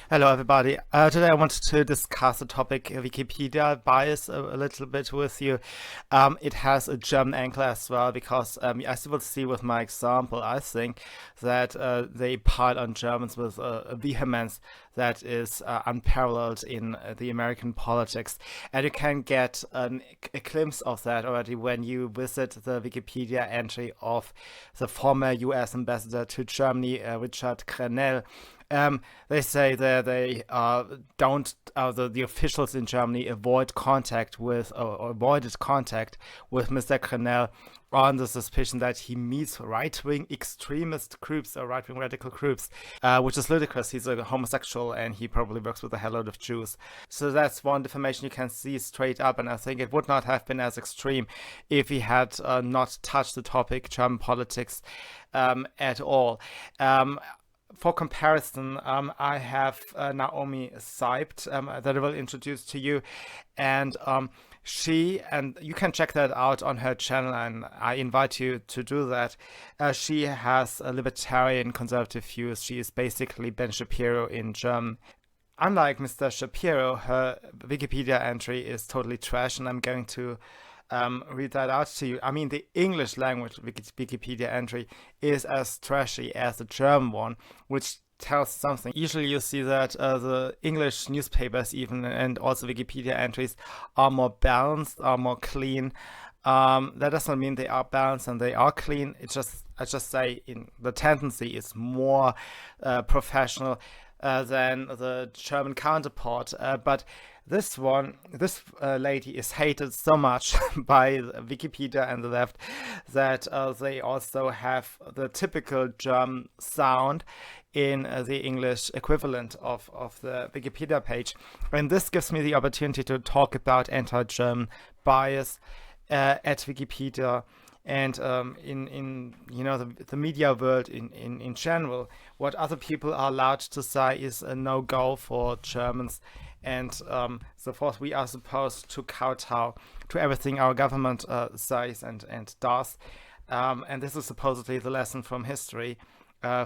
Hello, everybody. Today I wanted to discuss the topic Wikipedia bias a little bit with you. It has a German angle as well because, as you will see with my example, I think that they pile on Germans with a vehemence that is unparalleled in the American politics. And you can get a glimpse of that already when you visit the Wikipedia entry of the former US ambassador to Germany, Richard Grenell. They say that they don't, the officials in Germany avoid contact with, or avoided contact with Mr. Grenell on the suspicion that he meets right-wing extremist groups or right-wing radical groups, which is ludicrous. He's a homosexual and he probably works with a hell load of Jews. So that's one defamation you can see straight up, and I think it would not have been as extreme if he had not touched the topic German politics at all. For comparison, I have Naomi Seibt that I will introduce to you, and and you can check that out on her channel, and I invite you to do that. She has libertarian conservative views. She is basically Ben Shapiro in German. Unlike Mr. Shapiro, her Wikipedia entry is totally trash, and I'm going to read that out to you. I mean, the English language Wikipedia entry is as trashy as the German one, which tells something. Usually you see that the English newspapers even and also Wikipedia entries are more balanced, are more clean. That doesn't mean they are balanced and they are clean. I just say the tendency is more professional than the German counterpart. But this lady is hated so much by Wikipedia and the left that they also have the typical German sound in the English equivalent of the Wikipedia page. And this gives me the opportunity to talk about anti-German bias at Wikipedia and in the media world in general. What other people are allowed to say is a no-go for Germans, and so forth. We are supposed to kowtow to everything our government says and does, and this is supposedly the lesson from history,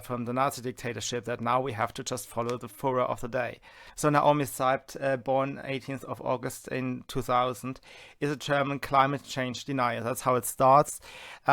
from the Nazi dictatorship, that now we have to just follow the Führer of the day. So Naomi Seibt, born 18th of August in 2000, is a German climate change denier. That's how it starts.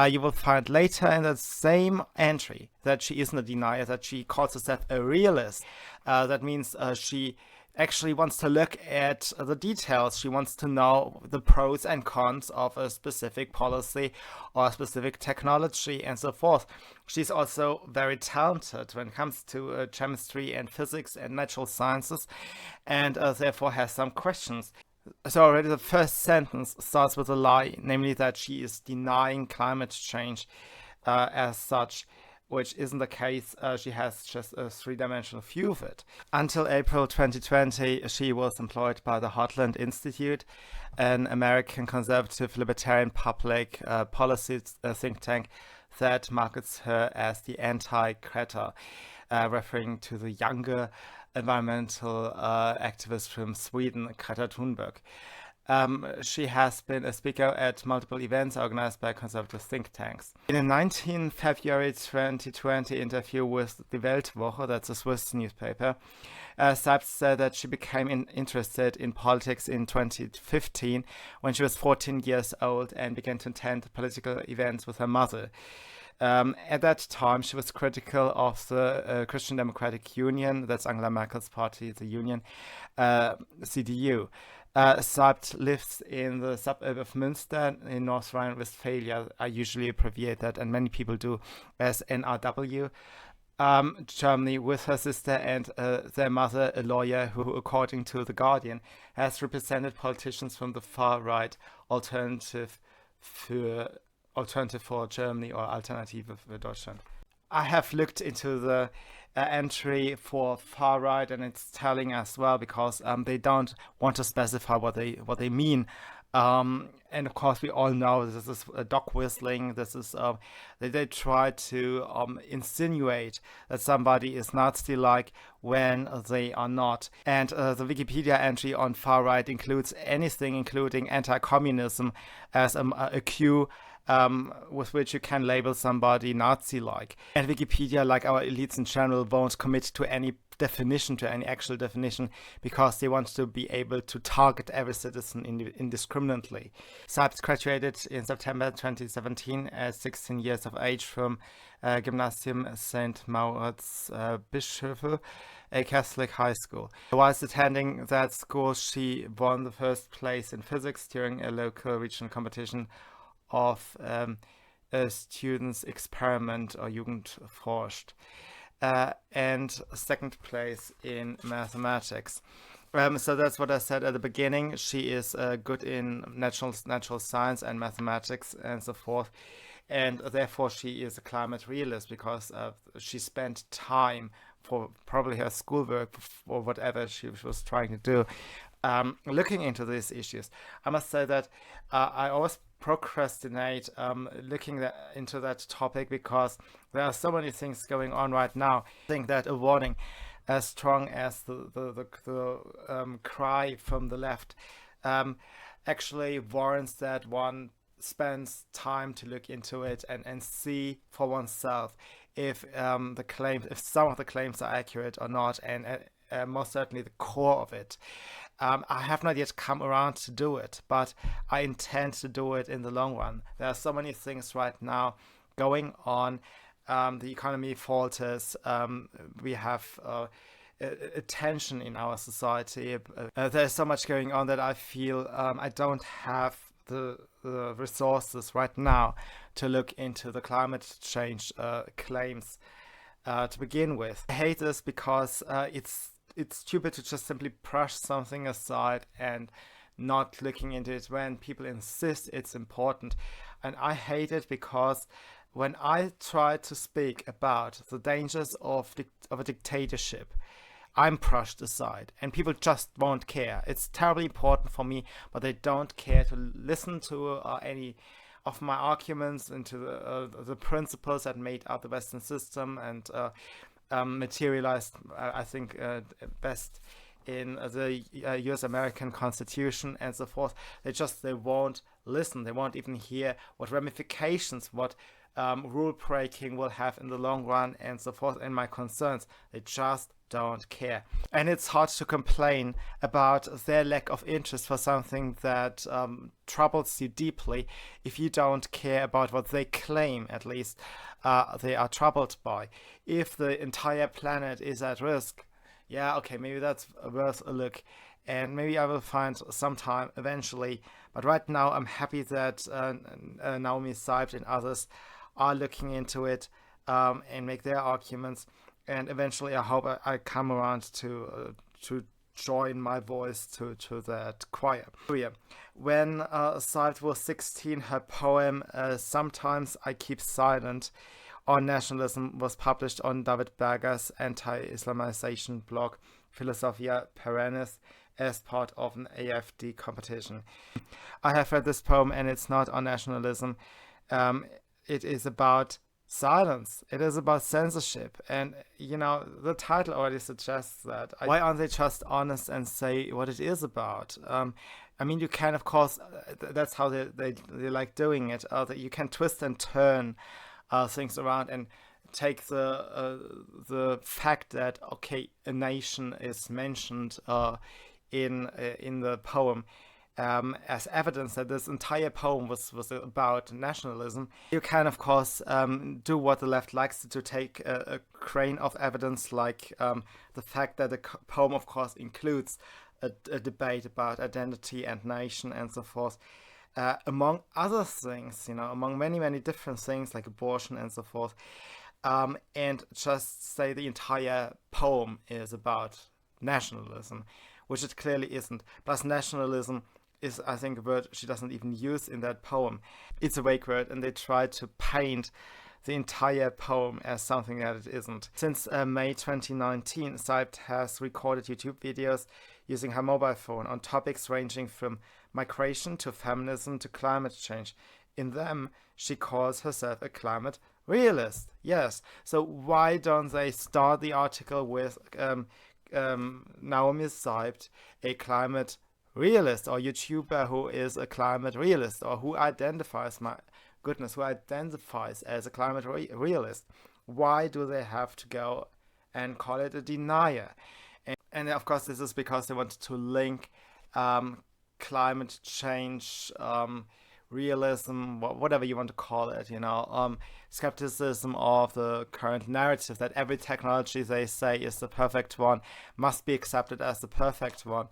You will find later in that same entry that she isn't a denier, that she calls herself a realist. That means she actually wants to look at the details. She wants to know the pros and cons of a specific policy or a specific technology and so forth. She's also very talented when it comes to chemistry and physics and natural sciences, and therefore has some questions. So already the first sentence starts with a lie, namely that she is denying climate change as such, which isn't the case. She has just a three-dimensional view of it. Until April 2020, she was employed by the Heartland Institute, an American conservative libertarian public policy think tank that markets her as the anti-Greta, referring to the younger environmental activist from Sweden, Greta Thunberg. She has been a speaker at multiple events organized by conservative think tanks. In a 19 February 2020 interview with Die Weltwoche, that's a Swiss newspaper, Seibt said that she became interested in politics in 2015 when she was 14 years old and began to attend political events with her mother. At that time, she was critical of the Christian Democratic Union, that's Angela Merkel's party, the Union, CDU. Seibt lives in the suburb of Münster in North Rhine-Westphalia. I usually abbreviate that, and many people do, as NRW. Germany, with her sister and their mother, a lawyer who, according to The Guardian, has represented politicians from the far-right Alternative for Germany or Alternative für Deutschland. I have looked into the entry for far right, and it's telling as well, because they don't want to specify what they mean. And of course, we all know this is dog whistling. This is they try to insinuate that somebody is Nazi-like when they are not. And the Wikipedia entry on far right includes anything, including anti-communism, as a cue with which you can label somebody Nazi-like. And Wikipedia, like our elites in general, won't commit to any definition, to any actual definition, because they want to be able to target every citizen indiscriminately. Seibt graduated in September 2017 at 16 years of age from Gymnasium St. Moritz Bischofel, a Catholic high school. Whilst attending that school, she won the first place in physics during a local regional competition of a student's experiment or Jugendforscht, and second place in mathematics. So that's what I said at the beginning. She is good in natural science and mathematics and so forth, and therefore she is a climate realist, because she spent time for probably her schoolwork or whatever she was trying to do, looking into these issues. I must say that I always procrastinate looking into that topic, because there are so many things going on right now. I think that a warning as strong as the cry from the left actually warrants that one spends time to look into it and see for oneself if some of the claims are accurate or not, and most certainly the core of it. I have not yet come around to do it, but I intend to do it in the long run. There are so many things right now going on. The economy falters. We have a tension in our society. There's so much going on that I feel I don't have the resources right now to look into the climate change claims to begin with. I hate this because it's stupid to just simply brush something aside and not looking into it when people insist it's important. And I hate it because when I try to speak about the dangers of a dictatorship, I'm brushed aside and people just won't care. It's terribly important for me, but they don't care to listen to any of my arguments into the principles that made up the Western system and materialized, I think, best in the US American Constitution and so forth. They won't listen. They won't even hear what ramifications, what rule breaking will have in the long run and so forth, and my concerns. They just don't care. And it's hard to complain about their lack of interest for something that troubles you deeply if you don't care about what they claim, at least they are troubled by. If the entire planet is at risk, yeah, okay, maybe that's worth a look, and maybe I will find some time eventually. But right now I'm happy that Naomi Seibt and others are looking into it and make their arguments. And eventually, I hope I come around to join my voice to that choir. When Seibt was 16, her poem "Sometimes I Keep Silent" on nationalism was published on David Berger's anti-Islamization blog Philosophia Perennis as part of an AFD competition. I have read this poem, and it's not on nationalism. It is about silence. It is about censorship, and the title already suggests that. Why aren't they just honest and say what it is about? I mean, you can, of course, that's how they like doing it. That you can twist and turn things around and take the fact that a nation is mentioned in the poem as evidence that this entire poem was about nationalism. You can, of course, do what the left likes to take a grain of evidence, like the fact that the poem, of course, includes a debate about identity and nation and so forth, among other things, among many, many different things like abortion and so forth, and just say the entire poem is about nationalism, which it clearly isn't. Plus, nationalism is, I think, a word she doesn't even use in that poem. It's a vague word, and they try to paint the entire poem as something that it isn't. Since May 2019, Seibt has recorded YouTube videos using her mobile phone on topics ranging from migration to feminism to climate change. In them, she calls herself a climate realist. Yes, so why don't they start the article with Naomi Seibt, a climate realist, or YouTuber who is a climate realist, or who identifies, who identifies as a climate realist? Why do they have to go and call it a denier. And of course, this is because they wanted to link climate change, realism, whatever you want to call it, skepticism of the current narrative that every technology they say is the perfect one must be accepted as the perfect one.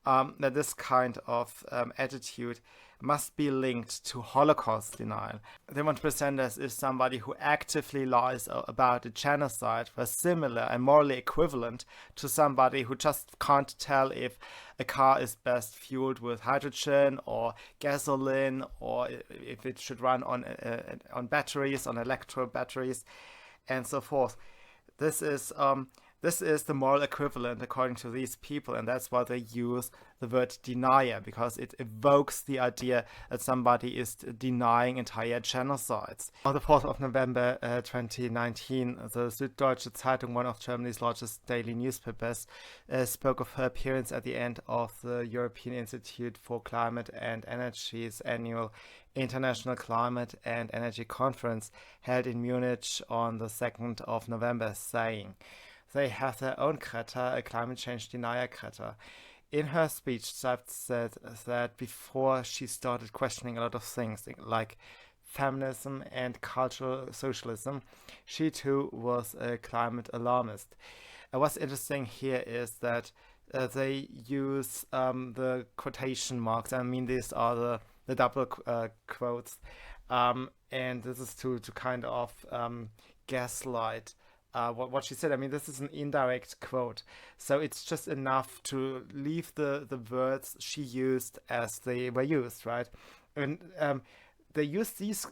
That this kind of attitude must be linked to Holocaust denial. They want to present us as somebody who actively lies about a genocide was similar and morally equivalent to somebody who just can't tell if a car is best fueled with hydrogen or gasoline, or if it should run on batteries, on electro batteries, and so forth. This is the moral equivalent according to these people, and that's why they use the word denier, because it evokes the idea that somebody is denying entire genocides. On the 4th of November 2019, the Süddeutsche Zeitung, one of Germany's largest daily newspapers, spoke of her appearance at the end of the European Institute for Climate and Energy's annual International Climate and Energy Conference held in Munich on the 2nd of November, saying, "They have their own Greta, a climate change denier Greta." In her speech, Seibt said that before she started questioning a lot of things like feminism and cultural socialism, she too was a climate alarmist. What's interesting here is that they use the quotation marks. I mean, these are the double quotes, and this is to kind of gaslight what she said. I mean, this is an indirect quote, so it's just enough to leave the words she used as they were used, right? And they use these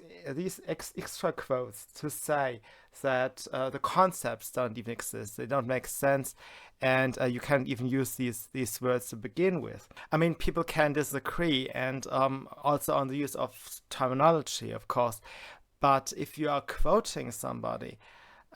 extra quotes to say that the concepts don't even exist, they don't make sense, and you can't even use these words to begin with. I mean, people can disagree, and also on the use of terminology, of course, but if you are quoting somebody,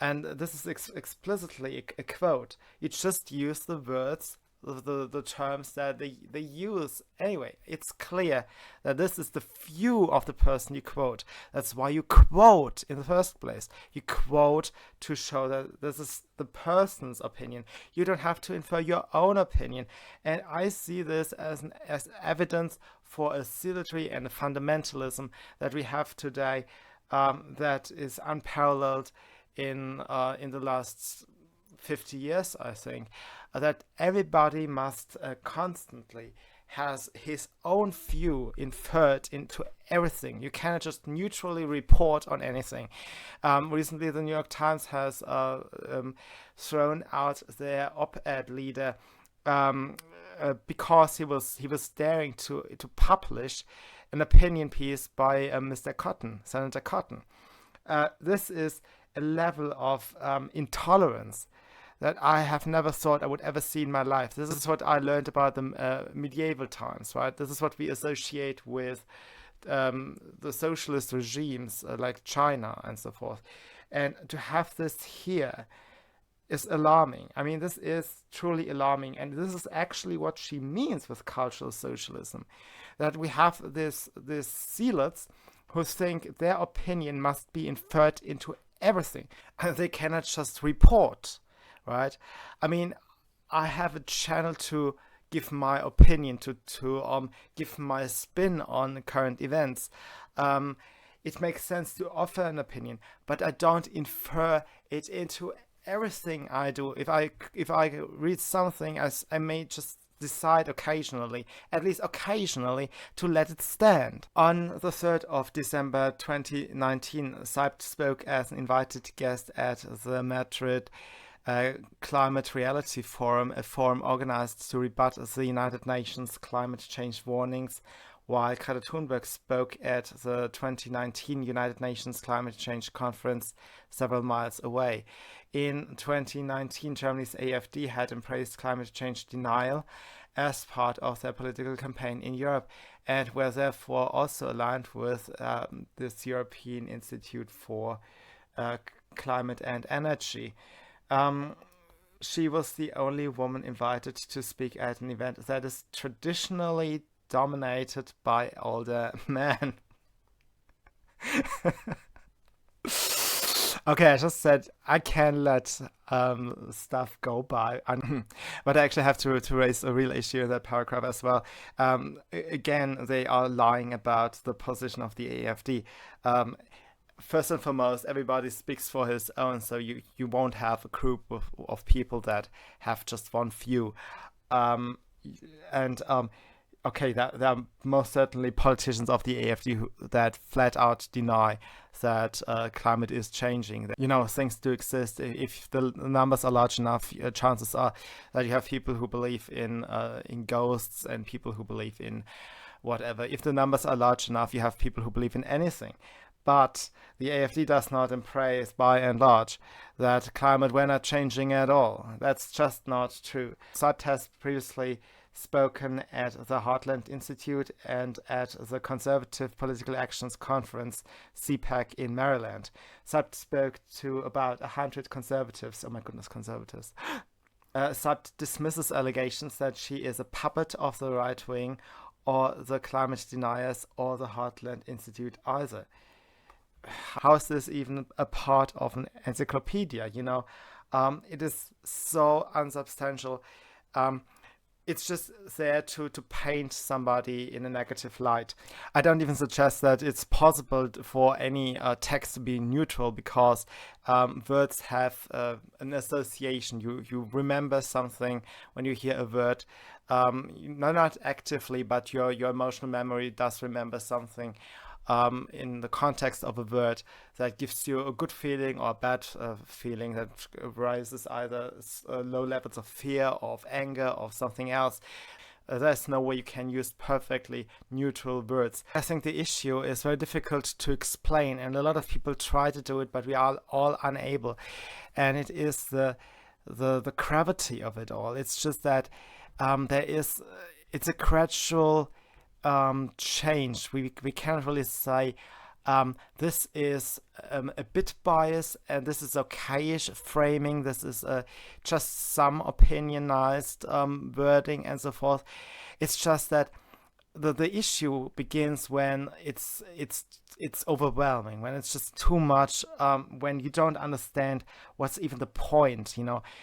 and this is explicitly a quote, you just use the words, the terms that they use. Anyway, it's clear that this is the view of the person you quote. That's why you quote in the first place. You quote to show that this is the person's opinion. You don't have to infer your own opinion. And I see this as evidence for a zealotry and a fundamentalism that we have today, that is unparalleled in the last 50 years, I think, that everybody must constantly has his own view inferred into everything. You cannot just neutrally report on anything. Recently, the New York Times has thrown out their op-ed leader because he was daring to publish an opinion piece by Mr. Cotton, Senator Cotton. This is a level of intolerance that I have never thought I would ever see in my life. This is what I learned about the medieval times, right? This is what we associate with the socialist regimes like China and so forth. And to have this here is alarming. I mean, this is truly alarming. And this is actually what she means with cultural socialism, that we have these zealots who think their opinion must be inferred into everything, and they cannot just report, right? I mean, I have a channel to give my opinion, to give my spin on current events. It makes sense to offer an opinion, but I don't infer it into everything I do. If I read something, I may just decide occasionally, at least occasionally, to let it stand. On the 3rd of December 2019, Seibt spoke as an invited guest at the Madrid Climate Reality Forum, a forum organized to rebut the United Nations climate change warnings, while Greta Thunberg spoke at the 2019 United Nations Climate Change Conference several miles away. In 2019, Germany's AfD had embraced climate change denial as part of their political campaign in Europe, and were therefore also aligned with this European Institute for Climate and Energy. She was the only woman invited to speak at an event that is traditionally dominated by older men. Okay, I just said I can let stuff go by, but I actually have to raise a real issue in that paragraph as well. Again, they are lying about the position of the AfD. Um, First and foremost, everybody speaks for his own, so you won't have a group of people that have just one view. Um, and okay, there are most certainly politicians of the AfD that flat out deny that climate is changing. That, things do exist. If the numbers are large enough, chances are that you have people who believe in ghosts and people who believe in whatever. If the numbers are large enough, you have people who believe in anything. But the AfD does not embrace, by and large, that climate were not changing at all. That's just not true. Seibt has previously spoken at the Heartland Institute and at the Conservative Political Actions Conference, CPAC, in Maryland. Seibt spoke to about 100 conservatives. Oh my goodness, conservatives. Seibt dismisses allegations that she is a puppet of the right wing or the climate deniers or the Heartland Institute either. How is this even a part of an encyclopedia? It is so unsubstantial. It's just there to paint somebody in a negative light. I don't even suggest that it's possible for any text to be neutral, because words have an association. You remember something when you hear a word. Not actively, but your emotional memory does remember something in the context of a word that gives you a good feeling or a bad feeling that rises either low levels of fear or of anger or something else. There's no way you can use perfectly neutral words. I think the issue is very difficult to explain, and a lot of people try to do it, but we are all unable. And it is the gravity of it all. It's just that it's a gradual change. We cannot really say this is a bit biased and this is okayish framing. This is just some opinionized wording and so forth. It's just that the issue begins when it's overwhelming, when it's just too much, when you don't understand what's even the point.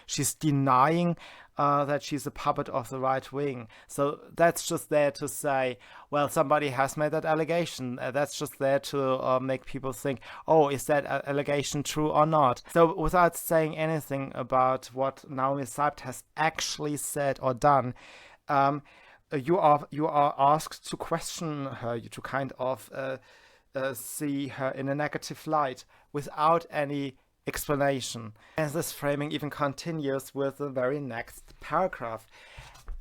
She's denying that she's a puppet of the right wing. So that's just there to say, well, somebody has made that allegation. That's just there to make people think, oh, is that allegation true or not? So without saying anything about what Naomi Seibt has actually said or done, you are asked to question her, to kind of see her in a negative light without any explanation. And this framing even continues with the very next paragraph.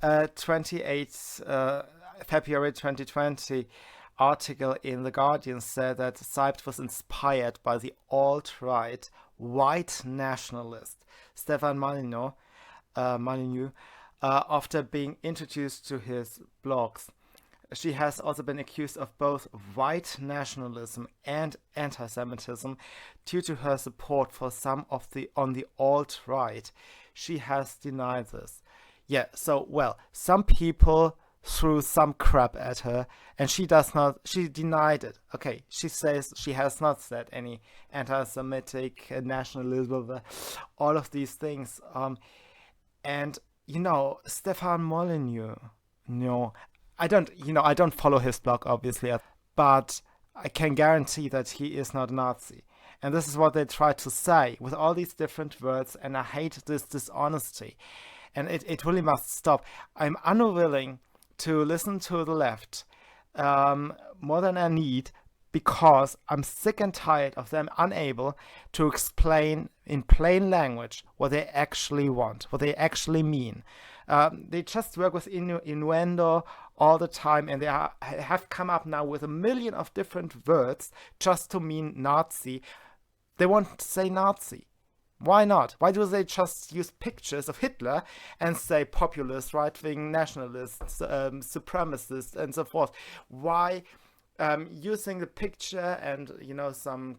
28 February 2020 article in The Guardian said that Seibt was inspired by the alt-right white nationalist Stefan Molyneux after being introduced to his blogs. She has also been accused of both white nationalism and antisemitism due to her support for some of on the alt-right. She has denied this. Yeah, so, well, some people threw some crap at her and she denied it. Okay, she says she has not said any anti-Semitic nationalism, all of these things. And, Stefan Molyneux, I don't follow his blog, obviously, but I can guarantee that he is not a Nazi. And this is what they try to say with all these different words, and I hate this dishonesty. And it really must stop. I'm unwilling to listen to the left more than I need, because I'm sick and tired of them unable to explain in plain language what they actually want, what they actually mean. They just work with innuendo all the time, and they have come up now with a million of different words just to mean Nazi. They want to say Nazi. Why not? Why do they just use pictures of Hitler and say populist, right-wing nationalists, supremacists, and so forth? Why using the picture and, some,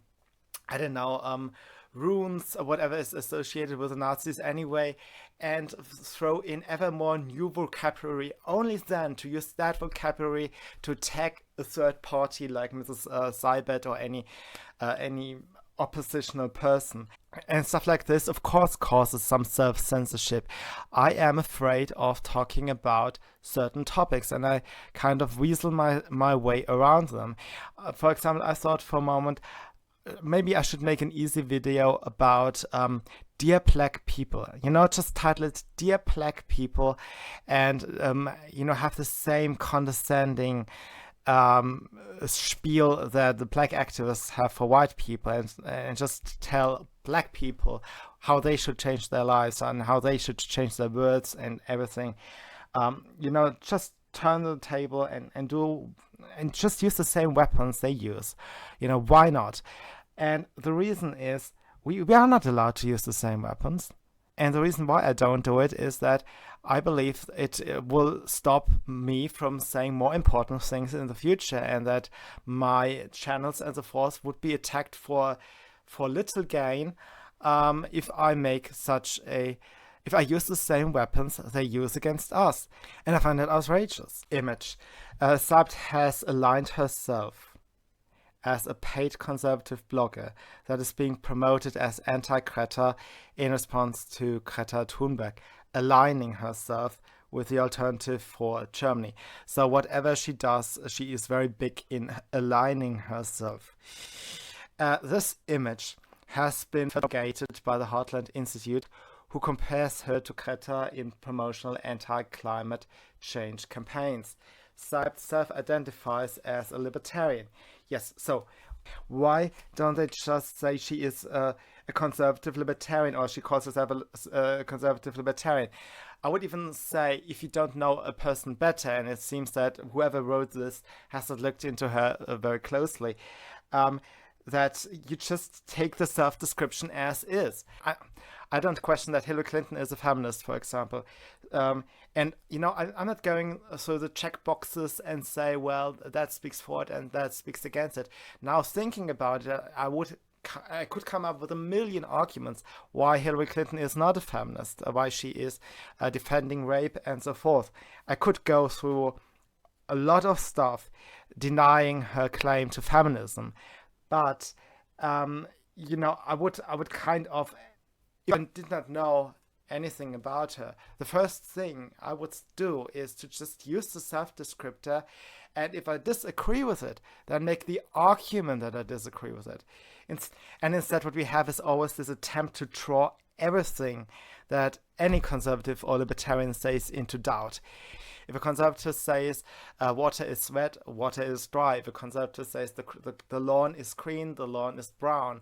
I don't know, runes or whatever is associated with the Nazis anyway, and throw in ever more new vocabulary, only then to use that vocabulary to tag a third party like Mrs. Seibt or any oppositional person. And stuff like this, of course, causes some self-censorship. I am afraid of talking about certain topics, and I kind of weasel my way around them. For example, I thought for a moment, maybe I should make an easy video about Dear Black People. Just title it Dear Black People, and have the same condescending spiel that the black activists have for white people, and just tell black people how they should change their lives and how they should change their words and everything. Just turn the table and just use the same weapons they use. Why not? And the reason is we are not allowed to use the same weapons. And the reason why I don't do it is that I believe it will stop me from saying more important things in the future, and that my channels and so forth would be attacked for little gain if I use the same weapons they use against us. And I find that outrageous. Image. Seibt has aligned herself as a paid conservative blogger that is being promoted as anti-Greta in response to Greta Thunberg, aligning herself with the alternative for Germany. So whatever she does, she is very big in aligning herself. This image has been propagated by the Heartland Institute, who compares her to Greta in promotional anti-climate change campaigns. Seibt self-identifies as a libertarian. Yes, so why don't they just say she is a conservative libertarian, or she calls herself a conservative libertarian? I would even say, if you don't know a person better, and it seems that whoever wrote this has not looked into her very closely, that you just take the self-description as is. I don't question that Hillary Clinton is a feminist, for example. And, I'm not going through the check boxes and say, well, that speaks for it and that speaks against it. Now, thinking about it, I could come up with a million arguments why Hillary Clinton is not a feminist, why she is defending rape and so forth. I could go through a lot of stuff denying her claim to feminism. But, I would kind of, if I did not know anything about her, the first thing I would do is to just use the self-descriptor, and if I disagree with it, then make the argument that I disagree with it. And instead what we have is always this attempt to draw everything that any conservative or libertarian says into doubt. If a conservative says water is wet, water is dry. If a conservative says the lawn is green, the lawn is brown.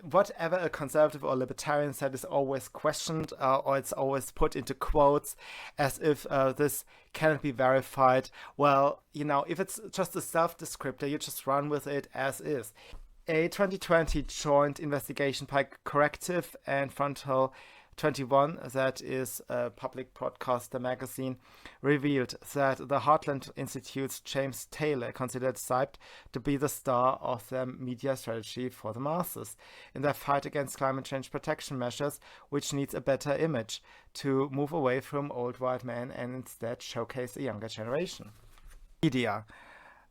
Whatever a conservative or libertarian said is always questioned, or it's always put into quotes as if this cannot be verified. Well, if it's just a self-descriptor, you just run with it as is. A 2020 joint investigation by Corrective and Frontal 21, that is a public broadcaster magazine, revealed that the Heartland Institute's James Taylor considered Seibt to be the star of their media strategy for the masses in their fight against climate change protection measures, which needs a better image to move away from old white men and instead showcase a younger generation. Media.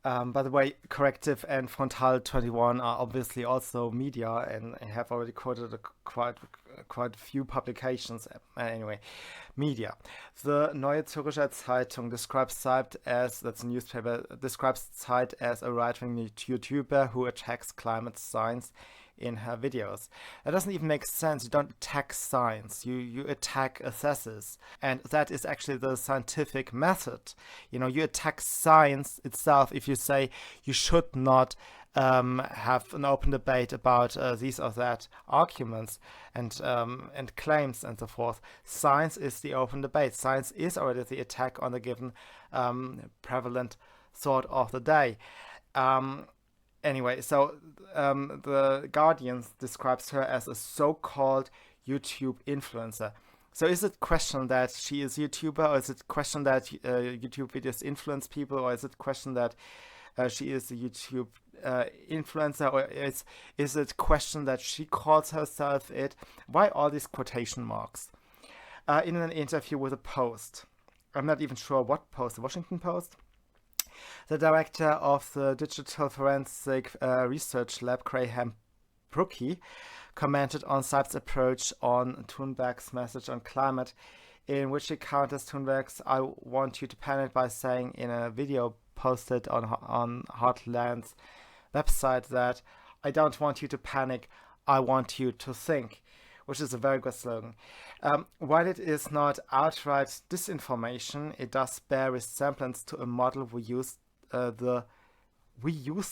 By the way, Corrective and Frontal 21 are obviously also media and have already quoted quite a few publications. Anyway, media. The Neue Zürcher Zeitung describes Seibt as, that's a newspaper, describes Seibt as a right-wing YouTuber who attacks climate science in her videos. That doesn't even make sense. You don't attack science, you attack a thesis, and that is actually the scientific method. You attack science itself if you say you should not have an open debate about these or that arguments and claims and so forth. Science is the open debate. Science is already the attack on the given prevalent thought of the day. Anyway, so the Guardian describes her as a so-called YouTube influencer. So is it question that she is a YouTuber, or is it question that YouTube videos influence people, or is it question that she is a YouTube influencer, or is it question that she calls herself it? Why all these quotation marks? In an interview with a Post, I'm not even sure what Post, the Washington Post, the director of the Digital Forensic Research Lab, Graham Brookie commented on Seibt's approach on Thunberg's message on climate, in which he counters Thunberg's "I want you to panic" by saying in a video posted on Heartland's website that "I don't want you to panic, I want you to think," which is a very good slogan. While it is not outright disinformation, it does bear resemblance to a model we use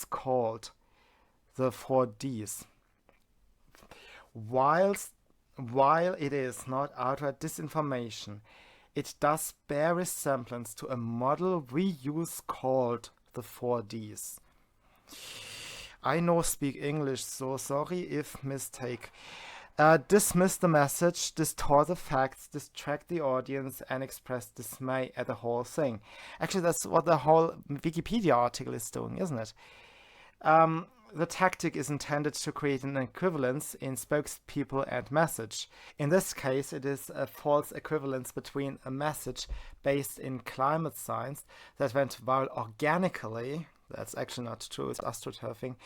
called the 4Ds. While it is not outright disinformation, it does bear resemblance to a model we use called the 4Ds. I no speak English, so sorry if mistake. Dismiss the message, distort the facts, distract the audience, and express dismay at the whole thing. Actually, that's what the whole Wikipedia article is doing, isn't it? The tactic is intended to create an equivalence in spokespeople and message. In this case, it is a false equivalence between a message based in climate science that went viral organically, that's actually not true, it's astroturfing,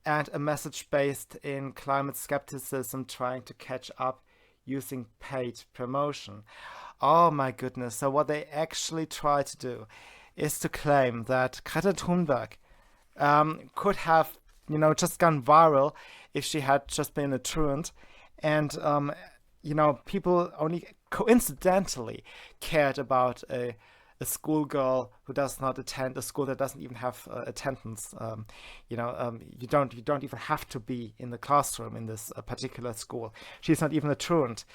and a message based in climate skepticism trying to catch up using paid promotion. Oh my goodness, so what they actually try to do is to claim that Greta Thunberg could have, just gone viral if she had just been a truant, and people only coincidentally cared about a schoolgirl who does not attend a school that doesn't even have attendance. You don't even have to be in the classroom in this particular school. She's not even a truant,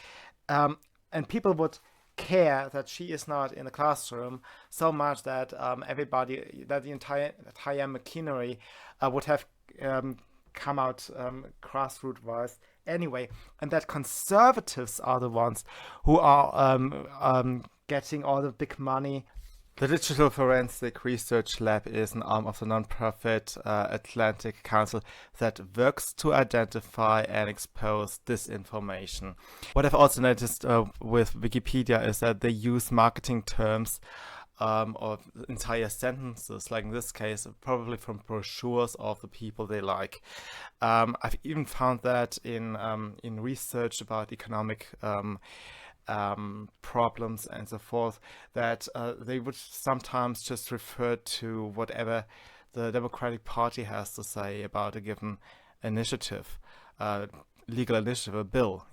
and people would care that she is not in the classroom so much that the entire machinery would have come out grassroots wise anyway, and that conservatives are the ones who are getting all the big money. The Digital Forensic Research Lab is an arm of the non-profit Atlantic Council that works to identify and expose disinformation. What I've also noticed with Wikipedia is that they use marketing terms or entire sentences, like in this case, probably from brochures of the people they like. I've even found that in research about economic problems and so forth, that they would sometimes just refer to whatever the Democratic Party has to say about a given initiative, legal initiative, a bill,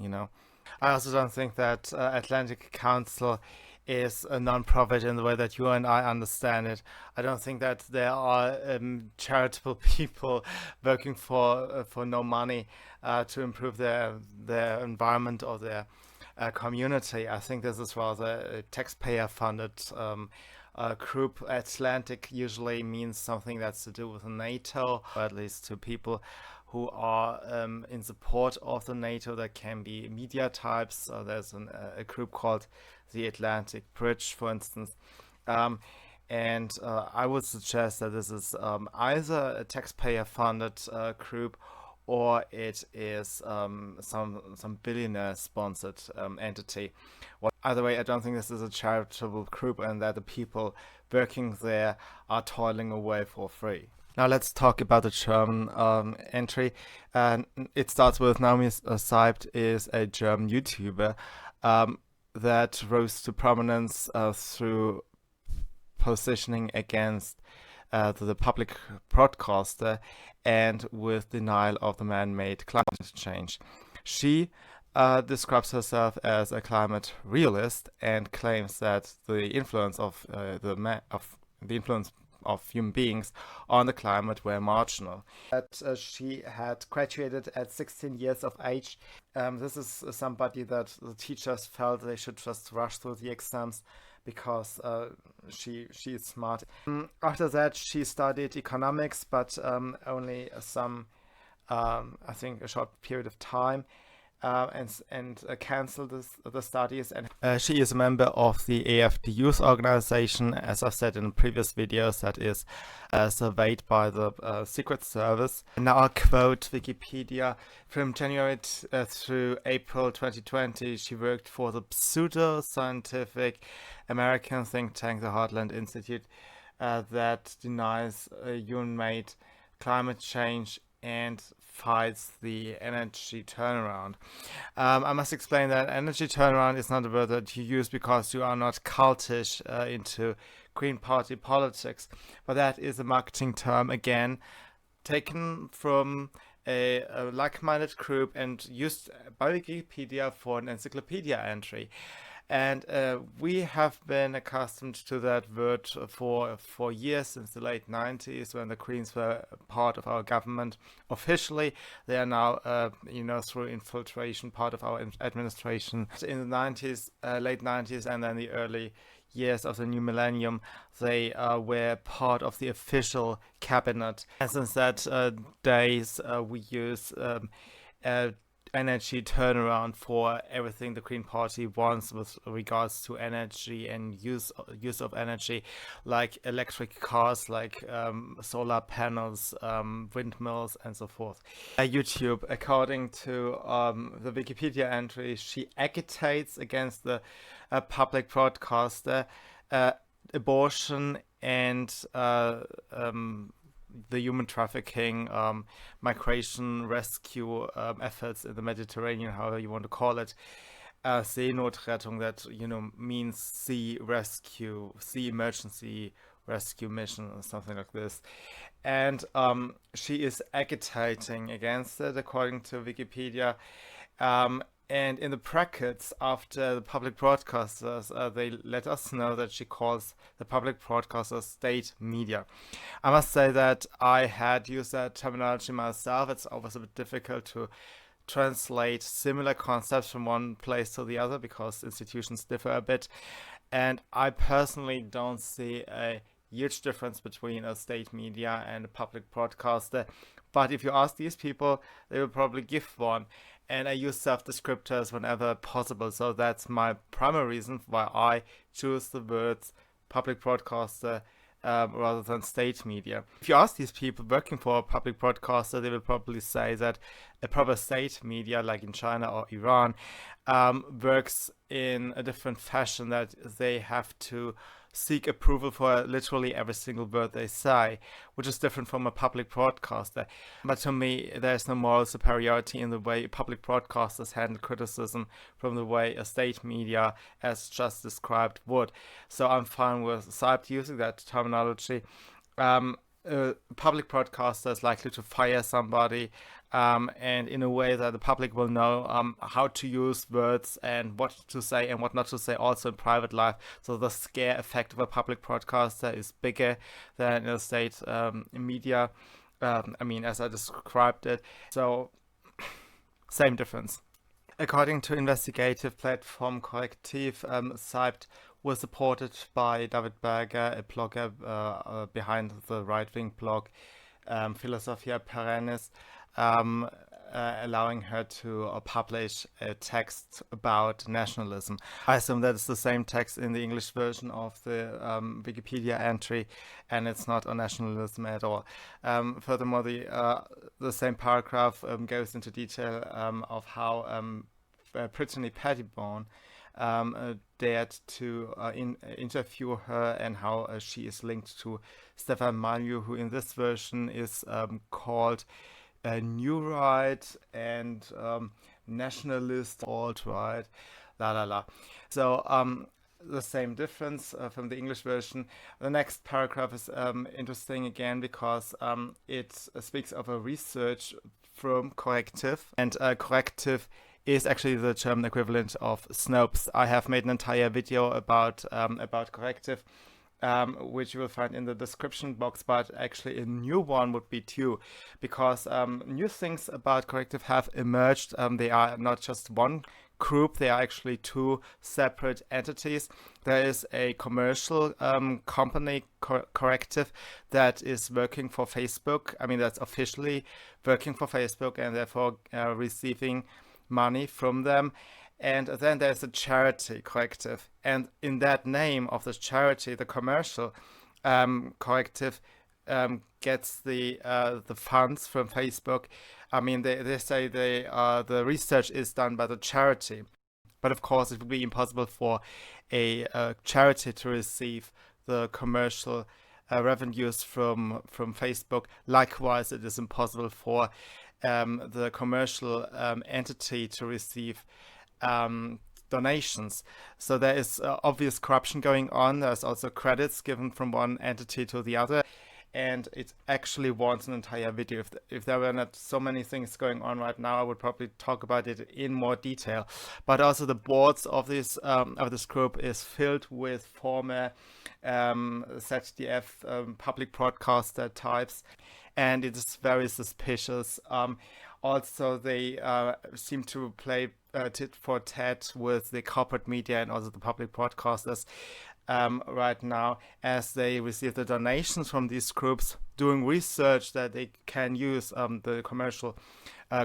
I also don't think that Atlantic Council is a non-profit in the way that you and I understand it. I don't think that there are charitable people working for no money to improve their environment or their community. I think this is rather a taxpayer-funded group. Atlantic usually means something that's to do with NATO, or at least to people who are in support of the NATO. There can be media types. There's a group called the Atlantic Bridge, for instance. And I would suggest that this is either a taxpayer-funded group, or it is some billionaire-sponsored entity. Well, either way, I don't think this is a charitable group, and that the people working there are toiling away for free. Now let's talk about the German entry. It starts with Naomi Seibt is a German YouTuber that rose to prominence through positioning against the public broadcaster and with denial of the man-made climate change. She describes herself as a climate realist and claims that the influence of human beings on the climate were marginal. That she had graduated at 16 years of age. This is somebody that the teachers felt they should just rush through the exams because she is smart. After that, she studied economics, but only I think a short period of time. And cancelled the studies. And she is a member of the AfD youth organization, as I've said in previous videos, that is surveyed by the Secret Service. And now I'll quote Wikipedia. From January through April 2020, she worked for the pseudo-scientific American think tank, the Heartland Institute, that denies human-made climate change and fights the energy turnaround. I must explain that energy turnaround is not a word that you use because you are not cultish into Green Party politics, but that is a marketing term, again, taken from a like-minded group and used by Wikipedia for an encyclopedia entry. And we have been accustomed to that word for years, since the late 90s, when the Greens were part of our government officially. They are now, through infiltration, part of our administration. In the 90s, late 90s, and then the early years of the new millennium, they were part of the official cabinet. And since that days, we use energy turnaround for everything the Green Party wants with regards to energy and use of energy, like electric cars, like solar panels, windmills, and so forth. YouTube, according to the Wikipedia entry, she agitates against the public broadcaster, abortion, and the human trafficking, migration rescue efforts in the Mediterranean, however you want to call it. Seenotrettung, that means sea rescue, sea emergency rescue mission, or something like this. And she is agitating against it, according to Wikipedia. And in the brackets, after the public broadcasters, they let us know that she calls the public broadcasters state media. I must say that I had used that terminology myself. It's always a bit difficult to translate similar concepts from one place to the other because institutions differ a bit. And I personally don't see a huge difference between a state media and a public broadcaster. But if you ask these people, they will probably give one. And I use self-descriptors whenever possible. So that's my primary reason why I choose the words public broadcaster rather than state media. If you ask these people working for a public broadcaster, they will probably say that a proper state media, like in China or Iran, works in a different fashion, that they have to seek approval for literally every single word they say, which is different from a public broadcaster. But to me, there's no moral superiority in the way public broadcasters handle criticism from the way a state media, as just described, would. So I'm fine with Seibt using that terminology. Public broadcaster is likely to fire somebody, and in a way that the public will know how to use words and what to say and what not to say also in private life. So the scare effect of a public broadcaster is bigger than in a state media, as I described it. So same difference. According to investigative platform Correctiv, Seibt was supported by David Berger, a blogger behind the right-wing blog Philosophia Perennis, allowing her to publish a text about nationalism. I assume that it's the same text in the English version of the Wikipedia entry, and it's not on nationalism at all. Furthermore, the same paragraph goes into detail of how Brittany Pettibone dared to interview her, and how she is linked to Stefan Malju, who in this version is called New Right and Nationalist Alt-Right, So the same difference from the English version. The next paragraph is interesting again because it speaks of a research from Correctiv, and Correctiv is actually the German equivalent of Snopes. I have made an entire video about Correctiv, which you will find in the description box, but actually a new one would be due, because new things about Correctiv have emerged. They are not just one group, they are actually two separate entities. There is a commercial company, Correctiv, that is working for Facebook. That's officially working for Facebook and therefore receiving money from them. And then there's a charity, Correctiv, and in that name of the charity, the commercial Correctiv gets the funds from Facebook. They say the research is done by the charity, but of course it would be impossible for a charity to receive the commercial revenues from Facebook. Likewise, it is impossible for the commercial entity to receive donations. So there is obvious corruption going on. There's also credits given from one entity to the other. And it actually wants an entire video. If there were not so many things going on right now, I would probably talk about it in more detail. But also the boards of this group is filled with former ZDF public broadcaster types, and it is very suspicious. Also, they seem to play tit for tat with the corporate media and also the public broadcasters right now, as they receive the donations from these groups, doing research that they can use, the commercial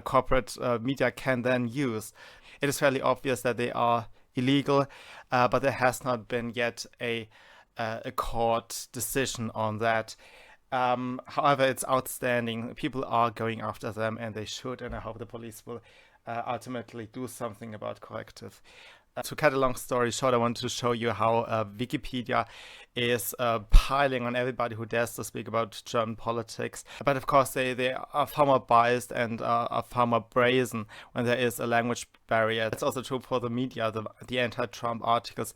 corporate media can then use. It is fairly obvious that they are illegal, but there has not been yet a court decision on that. However, it's outstanding. People are going after them, and they should, and I hope the police will ultimately do something about corrective. To cut a long story short, I want to show you how Wikipedia is piling on everybody who dares to speak about German politics. But of course, they are far more biased and are far more brazen when there is a language barrier. It's also true for the media. The anti-Trump articles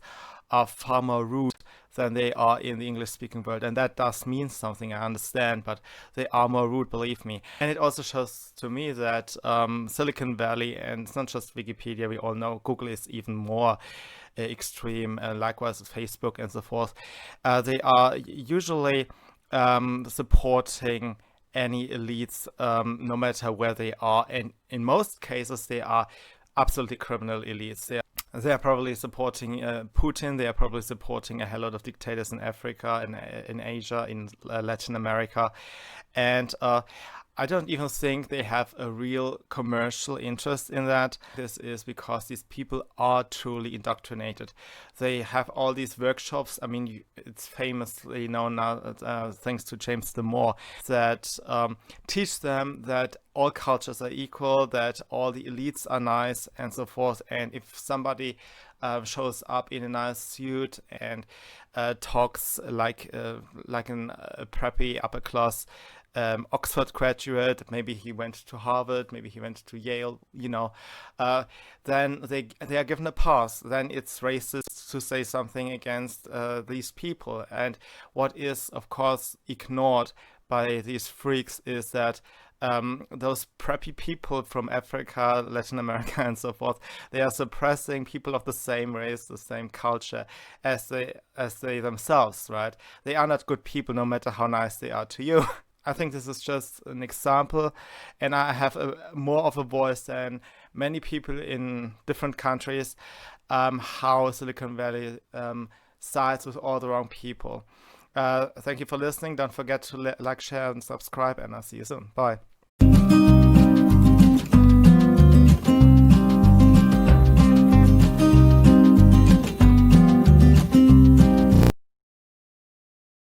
are far more rude than they are in the English-speaking world, and that does mean something, I understand, but they are more rude, believe me. And it also shows to me that Silicon Valley, and it's not just Wikipedia, we all know Google is even more extreme, likewise Facebook and so forth. They are usually supporting any elites, no matter where they are, and in most cases they are absolutely criminal elites. They are probably supporting Putin. They are probably supporting a hell lot of dictators in Africa, in Asia, in Latin America. And I don't even think they have a real commercial interest in that. This is because these people are truly indoctrinated. They have all these workshops. I mean, it's famously known now, thanks to James Damore, that teach them that all cultures are equal, that all the elites are nice, and so forth. And if somebody shows up in a nice suit and talks like a preppy upper class Oxford graduate, maybe he went to Harvard, maybe he went to Yale, then they are given a pass. Then it's racist to say something against these people. And what is, of course, ignored by these freaks is that those preppy people from Africa, Latin America, and so forth, they are suppressing people of the same race, the same culture as they themselves, right? They are not good people, no matter how nice they are to you. I think this is just an example, and I have more of a voice than many people in different countries, how Silicon Valley sides with all the wrong people. Thank you for listening. Don't forget to like, share, and subscribe, and I'll see you soon. Bye.